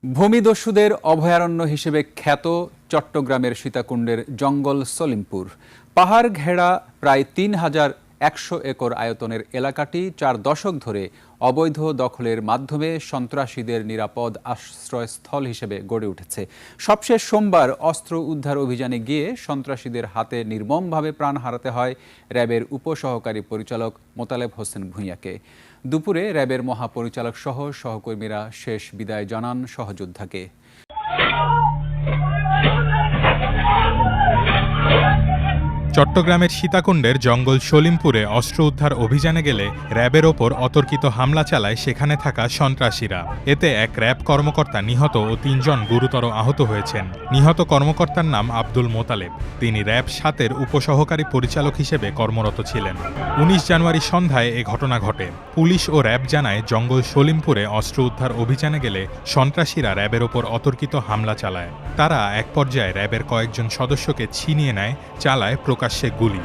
ভূমিদস্যুদের অভয়ারণ্য হিসেবে খ্যাত চট্টগ্রামের সীতাকুণ্ডের জঙ্গল সলিমপুর। পাহাড় ঘেরা প্রায় ৩,১০০ একর আয়তনের এলাকাটি ৪ দশক ধরে অবৈধ দখলের মাধ্যমে সন্ত্রাসীদের নিরাপদ আশ্রয়স্থল হিসেবে গড়ে উঠেছে। সবশেষ সোমবার অস্ত্র উদ্ধার অভিযানে গিয়ে সন্ত্রাসীদের হাতে নির্মমভাবে প্রাণ হারাতে হয় র্যাবের উপসহকারী পরিচালক মোতালেব হোসেন ভূঁইয়াকে। দুপুরে র্যাবের মহাপরিচালক সহ সহকর্মীরা শেষ বিদায় জানান সহযোদ্ধাকে। চট্টগ্রামের সীতাকুণ্ডের জঙ্গল সলিমপুরে অস্ত্র উদ্ধার অভিযানে গেলে র্যাবের ওপর অতর্কিত হামলা চালায় সেখানে থাকা সন্ত্রাসীরা। এতে এক র্যাব কর্মকর্তা নিহত ও ৩ জন গুরুতর আহত হয়েছেন। নিহত কর্মকর্তার নাম আব্দুল মোতালেব। তিনি র্যাব ৭-এর উপসহকারী পরিচালক হিসেবে কর্মরত ছিলেন। ১৯ জানুয়ারি সন্ধ্যায় এ ঘটনা ঘটে। পুলিশ ও র্যাব জানায় জঙ্গল সলিমপুরে অস্ত্র উদ্ধার অভিযানে গেলে সন্ত্রাসীরা র্যাবের ওপর অতর্কিত হামলা চালায়। তারা এক পর্যায়ে র্যাবের কয়েকজন সদস্যকে ছিনিয়ে নেয়, চালায় প্রকাশ্যে গুলি।